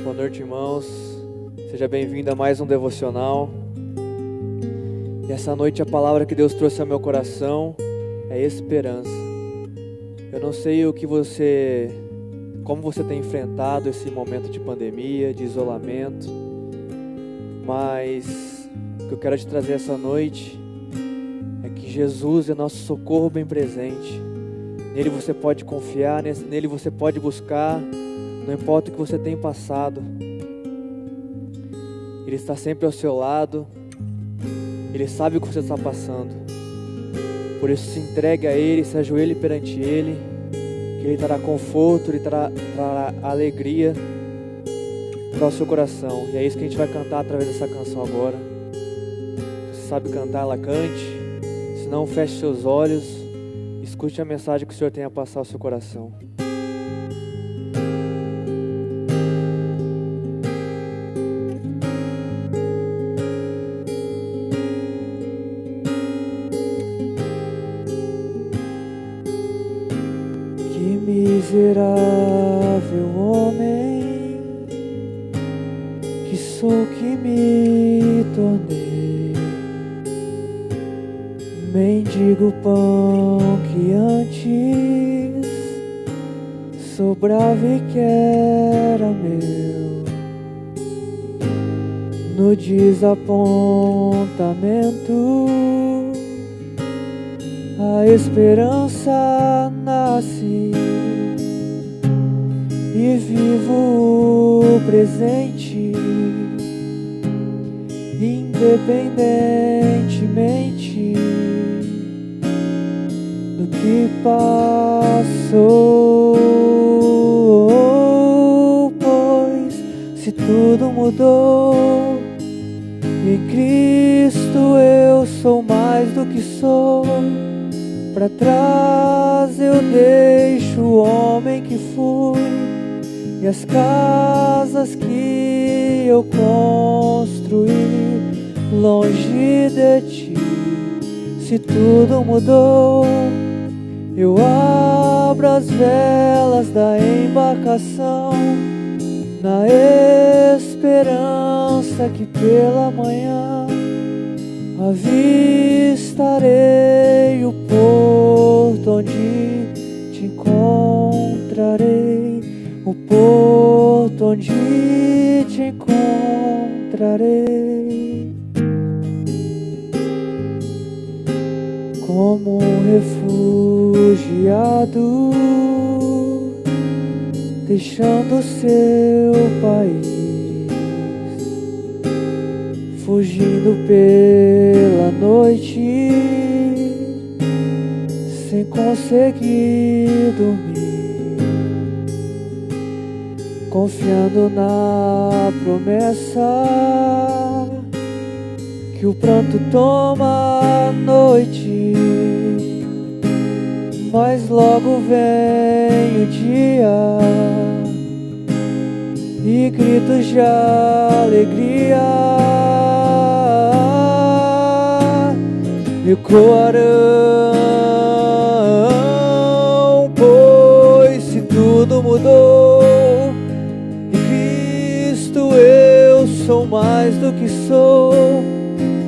Boa noite, irmãos. Seja bem-vindo a mais um devocional. E essa noite a palavra que Deus trouxe ao meu coração é esperança. Eu não sei como você tem enfrentado esse momento de pandemia, de isolamento, mas o que eu quero te trazer essa noite é que Jesus é nosso socorro bem presente. Nele você pode confiar, nele você pode buscar, não importa o que você tem passado. Ele está sempre ao seu lado, Ele sabe o que você está passando. Por isso se entregue a Ele, se ajoelhe perante Ele, que Ele trará conforto, Ele trará alegria para o seu coração. E é isso que a gente vai cantar através dessa canção agora. Se você sabe cantar, ela cante. Se não, feche seus olhos, escute a mensagem que o Senhor tem a passar ao seu coração. Miserável homem que sou, que me tornei, mendigo pão que antes sobrava e que era meu. No desapontamento a esperança nasce e vivo o presente, independentemente do que passou, pois se tudo mudou, em Cristo eu sou mais do que sou. Pra trás eu deixo o homem que fui e as casas que eu construí longe de ti. Se tudo mudou, eu abro as velas da embarcação na esperança que pela manhã avistarei o porto onde te encontrarei, o porto onde te encontrarei. Como um refugiado deixando seu país, fugindo pela noite, sem conseguir dormir, confiando na promessa que o pranto toma a noite, mas logo vem o dia e gritos de alegria ecoarão, pois se tudo mudou, em Cristo eu sou mais do que sou.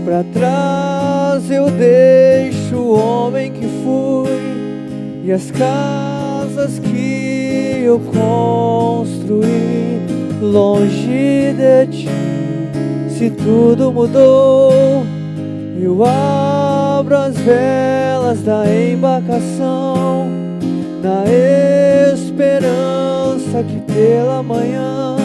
Pra trás eu deixo o homem que fui e as casas que eu construí longe de ti. Se tudo mudou, eu abro as velas da embarcação na esperança que pela manhã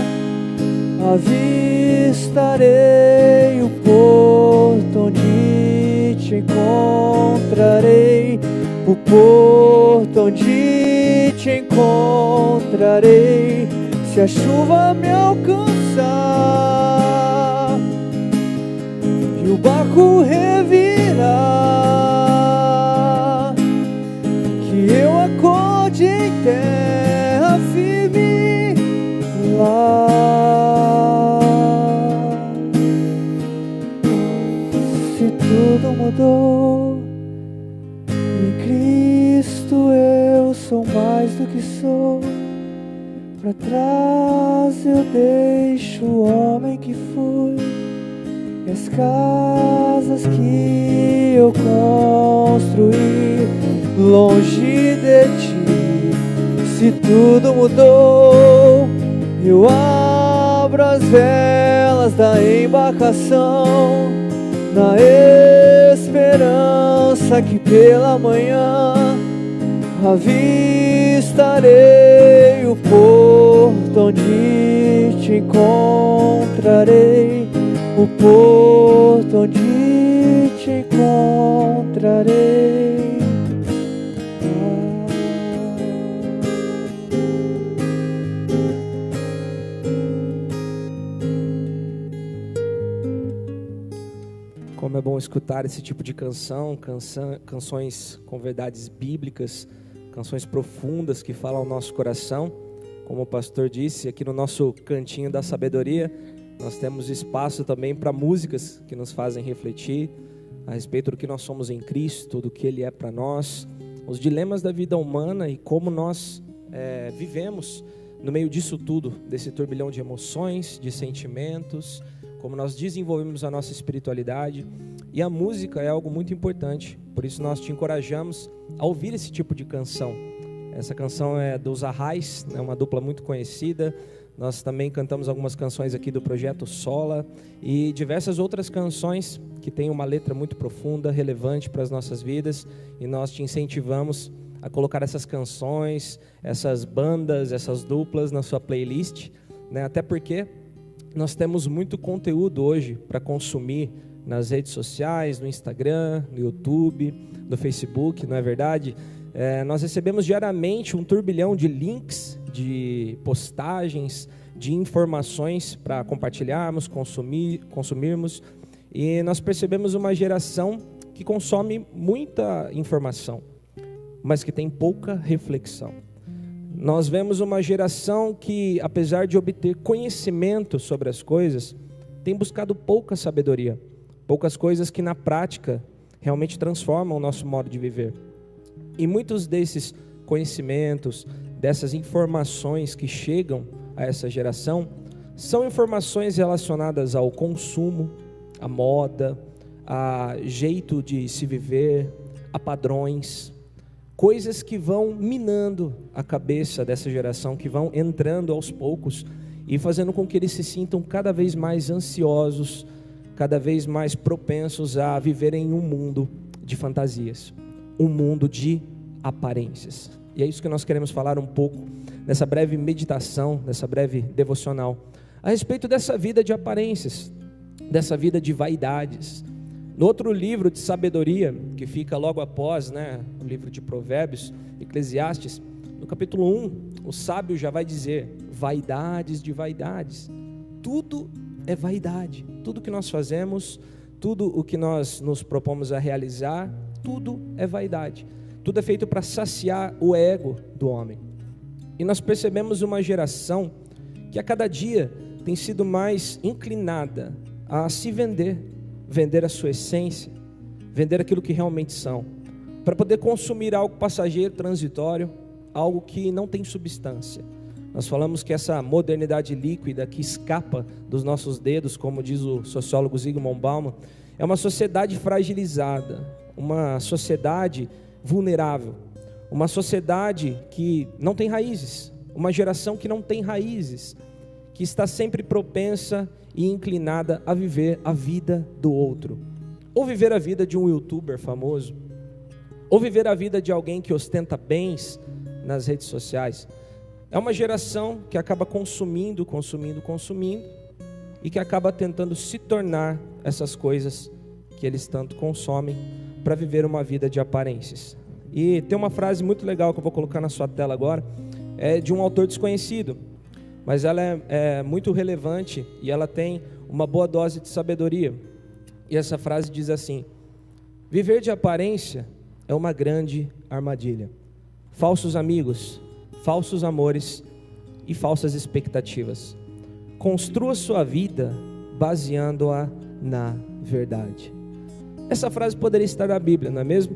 avistarei o porto onde te encontrarei, o porto onde te encontrarei. Se a chuva me alcançar e o barco revirar, que eu acorde em terra firme lá. Se tudo mudou, em Cristo eu sou mais do que sou. Pra trás eu dei lixo o homem que fui, e as casas que eu construí longe de ti. Se tudo mudou, eu abro as velas da embarcação, na esperança que pela manhã avistarei o porto onde te encontrarei, o porto onde te encontrarei. Como é bom escutar esse tipo de canções com verdades bíblicas, canções profundas que falam ao nosso coração. Como o pastor disse, aqui no nosso cantinho da sabedoria, nós temos espaço também para músicas que nos fazem refletir a respeito do que nós somos em Cristo, do que Ele é para nós, os dilemas da vida humana e como nós vivemos no meio disso tudo, desse turbilhão de emoções, de sentimentos, como nós desenvolvemos a nossa espiritualidade. E a música é algo muito importante, por isso nós te encorajamos a ouvir esse tipo de canção. Essa canção é dos Arrais, é uma dupla muito conhecida. Nós também cantamos algumas canções aqui do Projeto Sola e diversas outras canções que têm uma letra muito profunda, relevante para as nossas vidas, e nós te incentivamos a colocar essas canções, essas bandas, essas duplas na sua playlist, né? Até porque nós temos muito conteúdo hoje para consumir nas redes sociais, no Instagram, no YouTube, no Facebook, não é verdade? Nós recebemos diariamente um turbilhão de links, de postagens, de informações para compartilharmos, consumirmos, e nós percebemos uma geração que consome muita informação, mas que tem pouca reflexão. Nós vemos uma geração que, apesar de obter conhecimento sobre as coisas, tem buscado pouca sabedoria, poucas coisas que na prática realmente transformam o nosso modo de viver. E muitos desses conhecimentos, dessas informações que chegam a essa geração, são informações relacionadas ao consumo, à moda, a jeito de se viver, a padrões, coisas que vão minando a cabeça dessa geração, que vão entrando aos poucos e fazendo com que eles se sintam cada vez mais ansiosos, cada vez mais propensos a viverem em um mundo de fantasias, um mundo de aparências. E é isso que nós queremos falar um pouco nessa breve meditação, nessa breve devocional, a respeito dessa vida de aparências, dessa vida de vaidades. No outro livro de sabedoria, que fica logo após, o livro de Provérbios, Eclesiastes, no capítulo 1, o sábio já vai dizer: vaidades de vaidades. Tudo é vaidade. Tudo que nós fazemos, tudo o que nós nos propomos a realizar, tudo é vaidade. Tudo é feito para saciar o ego do homem. E nós percebemos uma geração que a cada dia tem sido mais inclinada a se vender a sua essência, vender aquilo que realmente são, para poder consumir algo passageiro, transitório, algo que não tem substância. Nós falamos que essa modernidade líquida que escapa dos nossos dedos, como diz o sociólogo Zygmunt Bauman, é uma sociedade fragilizada, uma sociedade vulnerável, uma sociedade que não tem raízes, uma geração que não tem raízes, que está sempre propensa e inclinada a viver a vida do outro, ou viver a vida de um youtuber famoso, ou viver a vida de alguém que ostenta bens nas redes sociais. É uma geração que acaba consumindo, e que acaba tentando se tornar essas coisas que eles tanto consomem para viver uma vida de aparências. E tem uma frase muito legal que eu vou colocar na sua tela agora, é de um autor desconhecido, mas ela é muito relevante e ela tem uma boa dose de sabedoria. E essa frase diz assim: viver de aparência é uma grande armadilha. Falsos amigos, falsos amores e falsas expectativas. Construa sua vida baseando-a na verdade. Essa frase poderia estar na Bíblia, não é mesmo?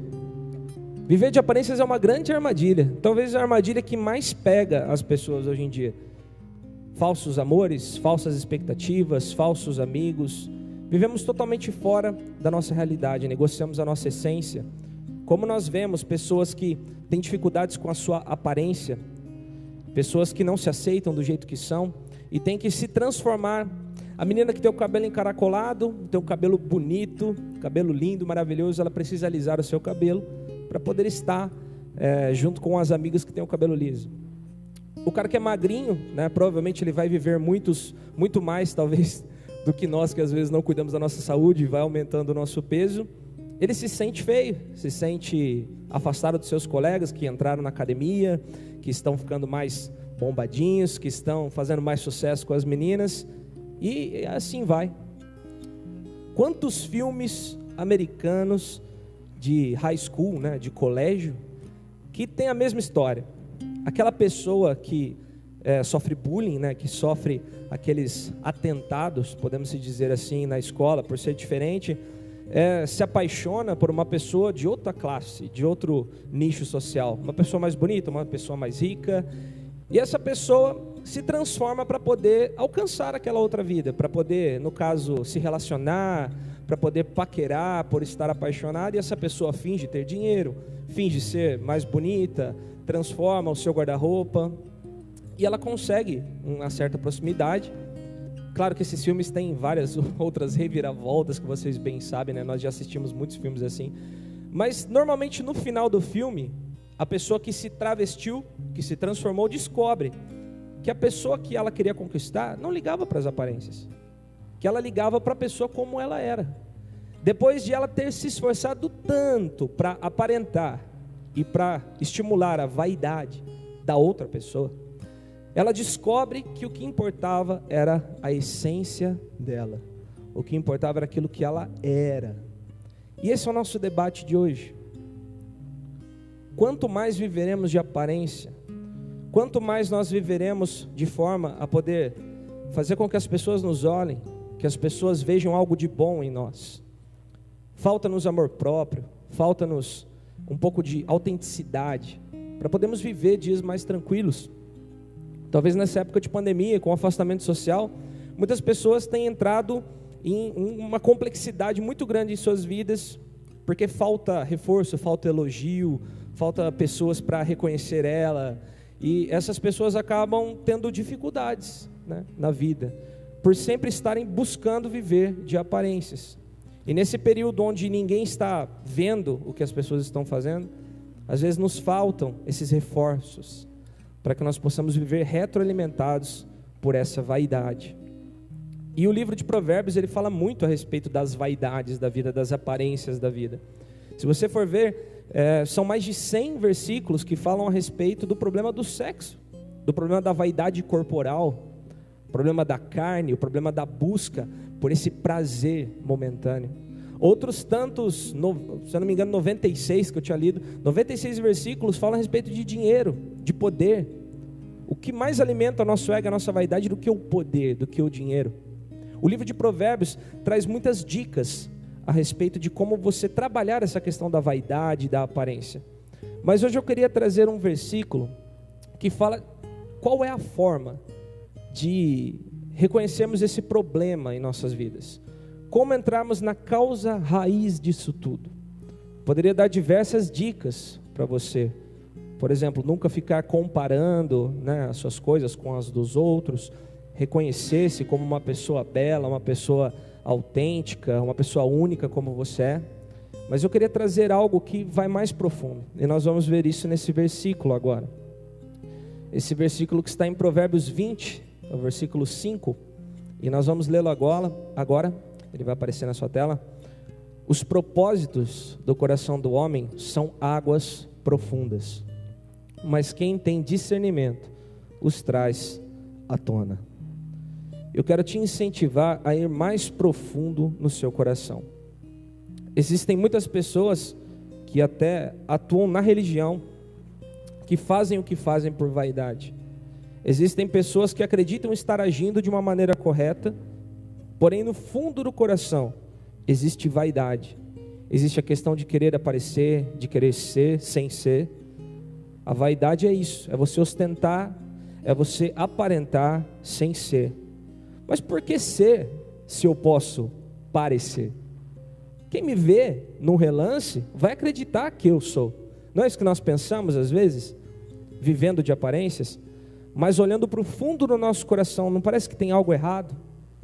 Viver de aparências é uma grande armadilha, talvez a armadilha que mais pega as pessoas hoje em dia. falsos amores, falsas expectativas, falsos amigos. Vivemos totalmente fora da nossa realidade, negociamos a nossa essência. Como nós vemos pessoas que têm dificuldades com a sua aparência, pessoas que não se aceitam do jeito que são e têm que se transformar. A menina que tem o cabelo encaracolado, tem o cabelo bonito, cabelo lindo, maravilhoso, ela precisa alisar o seu cabelo para poder estar junto com as amigas que têm o cabelo liso. O cara que é magrinho, né, provavelmente ele vai viver muito mais talvez do que nós, que às vezes não cuidamos da nossa saúde e vai aumentando o nosso peso. Ele se sente feio, se sente afastado dos seus colegas que entraram na academia, que estão ficando mais bombadinhos, que estão fazendo mais sucesso com as meninas, e assim vai. Quantos filmes americanos de high school, né, de colégio, que tem a mesma história? Aquela pessoa que sofre bullying, né, que sofre aqueles atentados, podemos dizer assim, na escola, por ser diferente, se apaixona por uma pessoa de outra classe, de outro nicho social, uma pessoa mais bonita, uma pessoa mais rica, e essa pessoa se transforma para poder alcançar aquela outra vida, para poder, no caso, se relacionar, para poder paquerar, por estar apaixonado, e essa pessoa finge ter dinheiro, finge ser mais bonita, transforma o seu guarda-roupa, e ela consegue uma certa proximidade. Claro que esses filmes têm várias outras reviravoltas que vocês bem sabem, né? Nós já assistimos muitos filmes assim. Mas normalmente no final do filme, a pessoa que se travestiu, que se transformou, descobre que a pessoa que ela queria conquistar não ligava para as aparências, que ela ligava para a pessoa como ela era. Depois de ela ter se esforçado tanto para aparentar e para estimular a vaidade da outra pessoa, ela descobre que o que importava era a essência dela. O que importava era aquilo que ela era. E esse é o nosso debate de hoje. Quanto mais viveremos de aparência, quanto mais nós viveremos de forma a poder fazer com que as pessoas nos olhem, que as pessoas vejam algo de bom em nós. Falta-nos amor próprio, falta-nos um pouco de autenticidade, para podermos viver dias mais tranquilos. Talvez nessa época de pandemia, com afastamento social, muitas pessoas têm entrado em uma complexidade muito grande em suas vidas, porque falta reforço, falta elogio, falta pessoas para reconhecer ela, e essas pessoas acabam tendo dificuldades, né, na vida, por sempre estarem buscando viver de aparências. E nesse período onde ninguém está vendo o que as pessoas estão fazendo, às vezes nos faltam esses reforços, para que nós possamos viver retroalimentados por essa vaidade. E o livro de Provérbios, ele fala muito a respeito das vaidades da vida, das aparências da vida. Se você for ver, são mais de 100 versículos que falam a respeito do problema do sexo, do problema da vaidade corporal, o problema da carne, o problema da busca por esse prazer momentâneo. Outros tantos, se eu não me engano, 96 que eu tinha lido, 96 versículos falam a respeito de dinheiro, de poder. O que mais alimenta o nosso ego, a nossa vaidade, do que o poder, do que o dinheiro. O livro de Provérbios traz muitas dicas a respeito de como você trabalhar essa questão da vaidade e da aparência. Mas hoje eu queria trazer um versículo que fala qual é a forma de reconhecermos esse problema em nossas vidas. Como entrarmos na causa raiz disso tudo. Poderia dar diversas dicas para você. Por exemplo, nunca ficar comparando, né, as suas coisas com as dos outros. Reconhecer-se como uma pessoa bela, uma pessoa autêntica, uma pessoa única como você é. Mas eu queria trazer algo que vai mais profundo. E nós vamos ver isso nesse versículo agora. Esse versículo que está em Provérbios 20, o versículo 5. E nós vamos lê-lo agora. Ele vai aparecer na sua tela. Os propósitos do coração do homem são águas profundas, mas quem tem discernimento os traz à tona. Eu quero te incentivar a ir mais profundo no seu coração. Existem muitas pessoas que até atuam na religião, que fazem o que fazem por vaidade. Existem pessoas que acreditam estar agindo de uma maneira correta, porém no fundo do coração existe vaidade. Existe a questão de querer aparecer, de querer ser sem ser. A vaidade é isso, é você ostentar, é você aparentar sem ser. Mas por que ser, se eu posso parecer? Quem me vê num relance vai acreditar que eu sou. Não é isso que nós pensamos às vezes? Vivendo de aparências, mas olhando para o fundo do nosso coração, não parece que tem algo errado?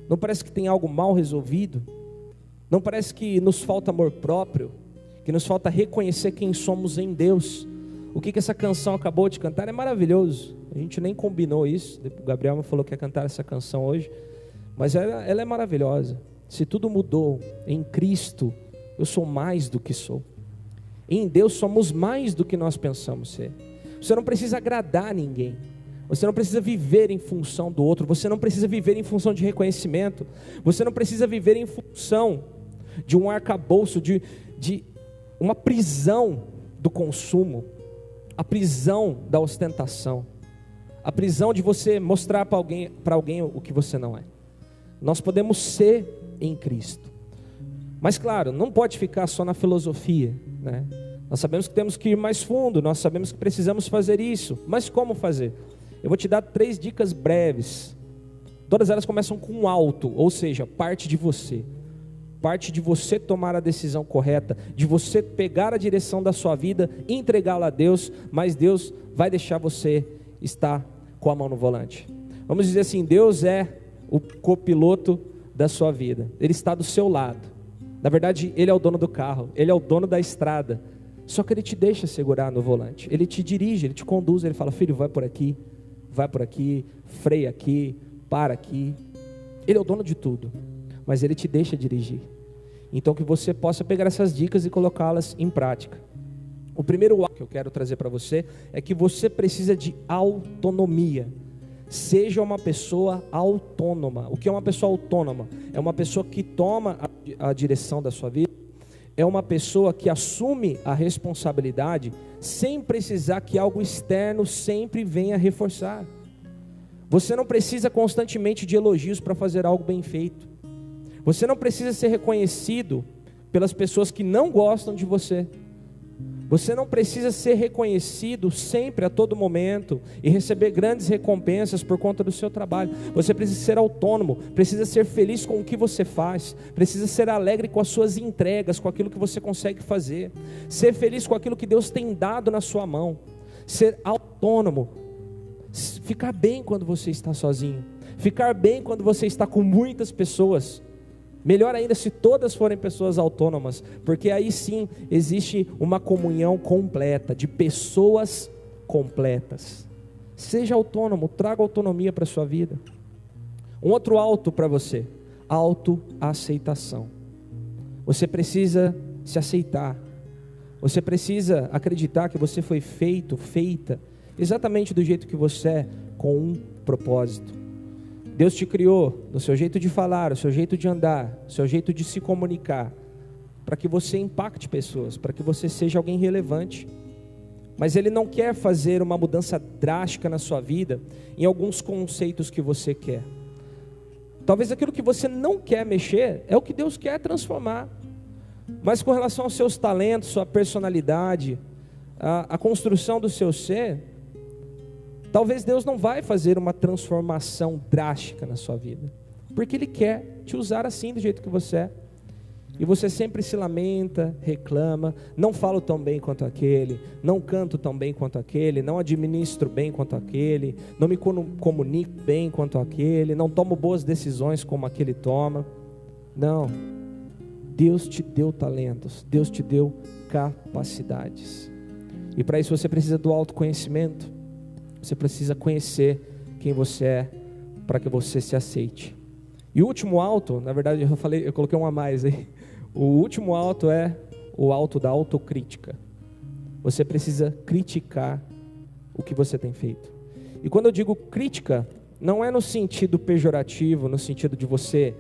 Não parece que tem algo mal resolvido? Não parece que nos falta amor próprio? Que nos falta reconhecer quem somos em Deus? O que essa canção acabou de cantar é maravilhoso. A gente nem combinou isso. O Gabriel me falou que ia cantar essa canção hoje, mas ela é maravilhosa. Se tudo mudou em Cristo, eu sou mais do que sou. Em Deus somos mais do que nós pensamos ser. Você não precisa agradar ninguém. Você não precisa viver em função do outro. Você não precisa viver em função de reconhecimento. Você não precisa viver em função de um arcabouço, de uma prisão do consumo, a prisão da ostentação, a prisão de você mostrar para alguém o que você não é. Nós podemos ser em Cristo. Mas claro, não pode ficar só na filosofia, né? Nós sabemos que temos que ir mais fundo, nós sabemos que precisamos fazer isso, mas como fazer? Eu vou te dar 3 dicas breves. Todas elas começam com alto, ou seja, parte de você. Parte de você tomar a decisão correta, de você pegar a direção da sua vida, entregá-la a Deus, mas Deus vai deixar você estar com a mão no volante. Vamos dizer assim, Deus é o copiloto da sua vida. Ele está do seu lado. Na verdade, Ele é o dono do carro, Ele é o dono da estrada. Só que Ele te deixa segurar no volante. Ele te dirige, Ele te conduz, Ele fala, filho, vai por aqui, freia aqui, para aqui. Ele é o dono de tudo, mas Ele te deixa dirigir. Então que você possa pegar essas dicas e colocá-las em prática. O primeiro algo que eu quero trazer para você é que você precisa de autonomia. Seja uma pessoa autônoma. O que é uma pessoa autônoma? É uma pessoa que toma a direção da sua vida. É uma pessoa que assume a responsabilidade sem precisar que algo externo sempre venha reforçar. Você não precisa constantemente de elogios para fazer algo bem feito. Você não precisa ser reconhecido pelas pessoas que não gostam de você. Você não precisa ser reconhecido sempre, a todo momento, e receber grandes recompensas por conta do seu trabalho. Você precisa ser autônomo, precisa ser feliz com o que você faz, precisa ser alegre com as suas entregas, com aquilo que você consegue fazer, ser feliz com aquilo que Deus tem dado na sua mão, ser autônomo, ficar bem quando você está sozinho, ficar bem quando você está com muitas pessoas. Melhor ainda se todas forem pessoas autônomas, porque aí sim existe uma comunhão completa, de pessoas completas. Seja autônomo, traga autonomia para a sua vida. Um outro alto para você, autoaceitação. Você precisa se aceitar, você precisa acreditar que você foi feita, exatamente do jeito que você é, com um propósito. Deus te criou no seu jeito de falar, no seu jeito de andar, no seu jeito de se comunicar, para que você impacte pessoas, para que você seja alguém relevante. Mas Ele não quer fazer uma mudança drástica na sua vida, em alguns conceitos que você quer. Talvez aquilo que você não quer mexer, é o que Deus quer transformar. Mas com relação aos seus talentos, sua personalidade, a construção do seu ser, talvez Deus não vai fazer uma transformação drástica na sua vida, porque Ele quer te usar assim, do jeito que você é. E você sempre se lamenta, reclama, não falo tão bem quanto aquele, não canto tão bem quanto aquele, não administro bem quanto aquele, não me comunico bem quanto aquele, não tomo boas decisões como aquele toma. Não, Deus te deu talentos, Deus te deu capacidades, e para isso você precisa do autoconhecimento. Você precisa conhecer quem você é, para que você se aceite. E o último alto, na verdade eu coloquei um a mais aí. O último alto é o alto da autocrítica. Você precisa criticar o que você tem feito. E quando eu digo crítica, não é no sentido pejorativo, no sentido de você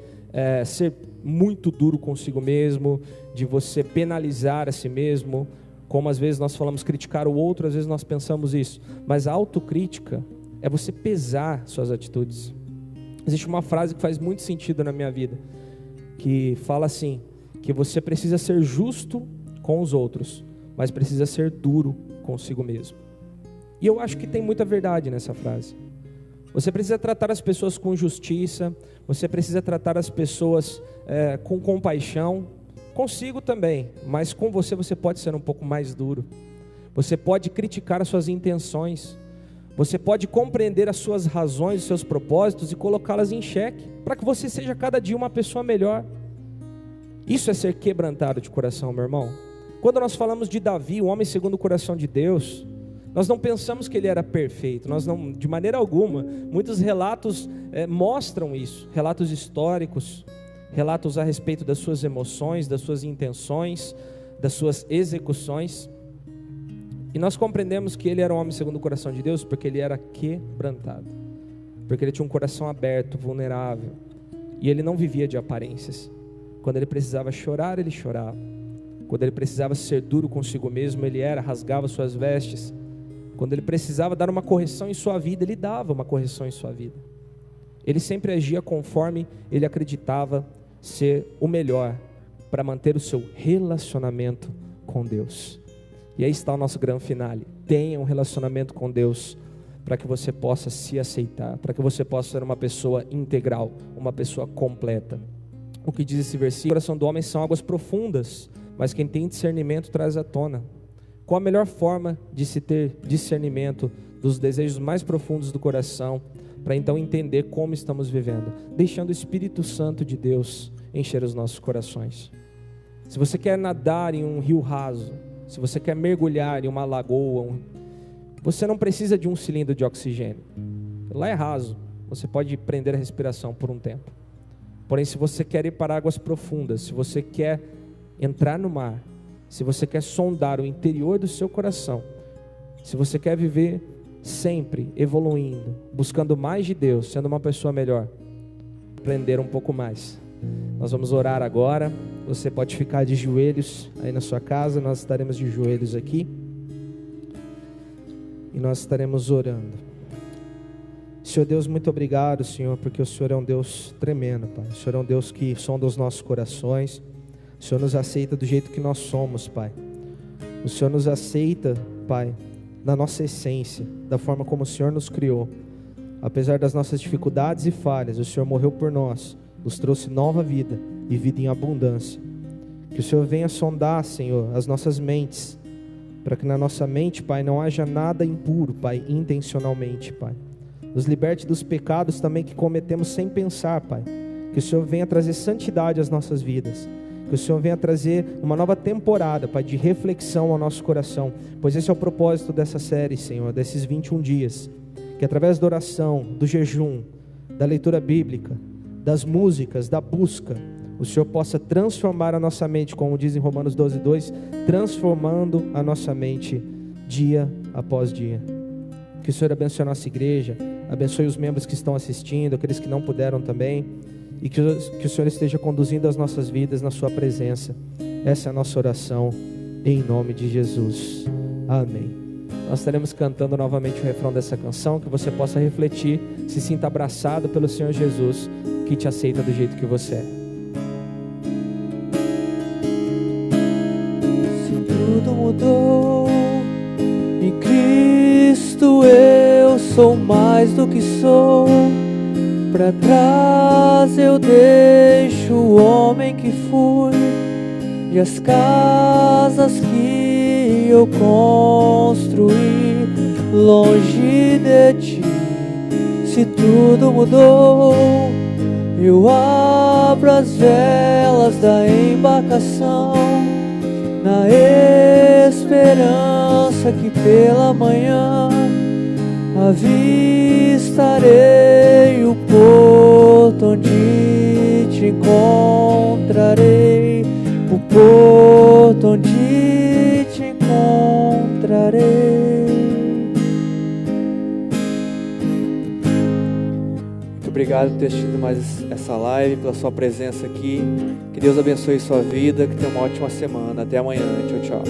ser muito duro consigo mesmo, de você penalizar a si mesmo, como às vezes nós falamos criticar o outro, às vezes nós pensamos isso. Mas a autocrítica é você pesar suas atitudes. Existe uma frase que faz muito sentido na minha vida, que fala assim, que você precisa ser justo com os outros, mas precisa ser duro consigo mesmo. E eu acho que tem muita verdade nessa frase. Você precisa tratar as pessoas com justiça, você precisa tratar as pessoas com compaixão, consigo também, mas com você pode ser um pouco mais duro. Você pode criticar as suas intenções, você pode compreender as suas razões, os seus propósitos e colocá-las em xeque, para que você seja cada dia uma pessoa melhor. Isso é ser quebrantado de coração, meu irmão. Quando nós falamos de Davi, o homem segundo o coração de Deus, nós não pensamos que ele era perfeito, nós não, de maneira alguma. Muitos relatos mostram isso, relatos históricos, relatos a respeito das suas emoções, das suas intenções, das suas execuções. E nós compreendemos que ele era um homem segundo o coração de Deus porque ele era quebrantado, porque ele tinha um coração aberto, vulnerável, e ele não vivia de aparências. Quando ele precisava chorar, ele chorava. Quando ele precisava ser duro consigo mesmo, ele rasgava suas vestes. Quando ele precisava dar uma correção em sua vida, ele dava uma correção em sua vida. Ele sempre agia conforme ele acreditava ser o melhor para manter o seu relacionamento com Deus. E aí está o nosso grande finale. Tenha um relacionamento com Deus para que você possa se aceitar, para que você possa ser uma pessoa integral, uma pessoa completa. O que diz esse versículo? O coração do homem são águas profundas, mas quem tem discernimento traz à tona. Qual a melhor forma de se ter discernimento dos desejos mais profundos do coração, para então entender como estamos vivendo? Deixando o Espírito Santo de Deus encher os nossos corações. Se você quer nadar em um rio raso, se você quer mergulhar em uma lagoa, você não precisa de um cilindro de oxigênio. Lá é raso, você pode prender a respiração por um tempo. Porém, se você quer ir para águas profundas, se você quer entrar no mar, se você quer sondar o interior do seu coração, se você quer viver sempre evoluindo, buscando mais de Deus, sendo uma pessoa melhor, aprender um pouco mais. Nós vamos orar agora. Você pode ficar de joelhos aí na sua casa, nós estaremos de joelhos aqui e nós estaremos orando. Senhor Deus, muito obrigado, Senhor, porque o Senhor é um Deus tremendo, Pai. O Senhor é um Deus que sonda os nossos corações. O Senhor nos aceita do jeito que nós somos, Pai. O Senhor nos aceita, Pai, na nossa essência, da forma como o Senhor nos criou. Apesar das nossas dificuldades e falhas, o Senhor morreu por nós, nos trouxe nova vida e vida em abundância. Que o Senhor venha sondar, Senhor, as nossas mentes, para que na nossa mente, Pai, não haja nada impuro, Pai, intencionalmente, Pai. Nos liberte dos pecados também que cometemos sem pensar, Pai. Que o Senhor venha trazer santidade às nossas vidas. Que o Senhor venha trazer uma nova temporada, Pai, de reflexão ao nosso coração. Pois esse é o propósito dessa série, Senhor, desses 21 dias. Que através da oração, do jejum, da leitura bíblica, das músicas, da busca, o Senhor possa transformar a nossa mente, como diz em Romanos 12:2, transformando a nossa mente dia após dia. Que o Senhor abençoe a nossa igreja, abençoe os membros que estão assistindo, aqueles que não puderam também, e que o Senhor esteja conduzindo as nossas vidas na sua presença. Essa é a nossa oração, em nome de Jesus. Amém. Nós estaremos cantando novamente o refrão dessa canção, que você possa refletir, se sinta abraçado pelo Senhor Jesus, que te aceita do jeito que você é. Se tudo mudou, em Cristo eu sou mais do que sou. Pra trás eu deixo o homem que fui e as casas que eu construí longe de ti. Se tudo mudou, eu abro as velas da embarcação, na esperança que pela manhã avistarei o porto onde te encontrarei, o porto onde te encontrarei. Muito obrigado por ter assistido mais essa live, pela sua presença aqui. Que Deus abençoe sua vida, que tenha uma ótima semana. Até amanhã. Tchau, tchau.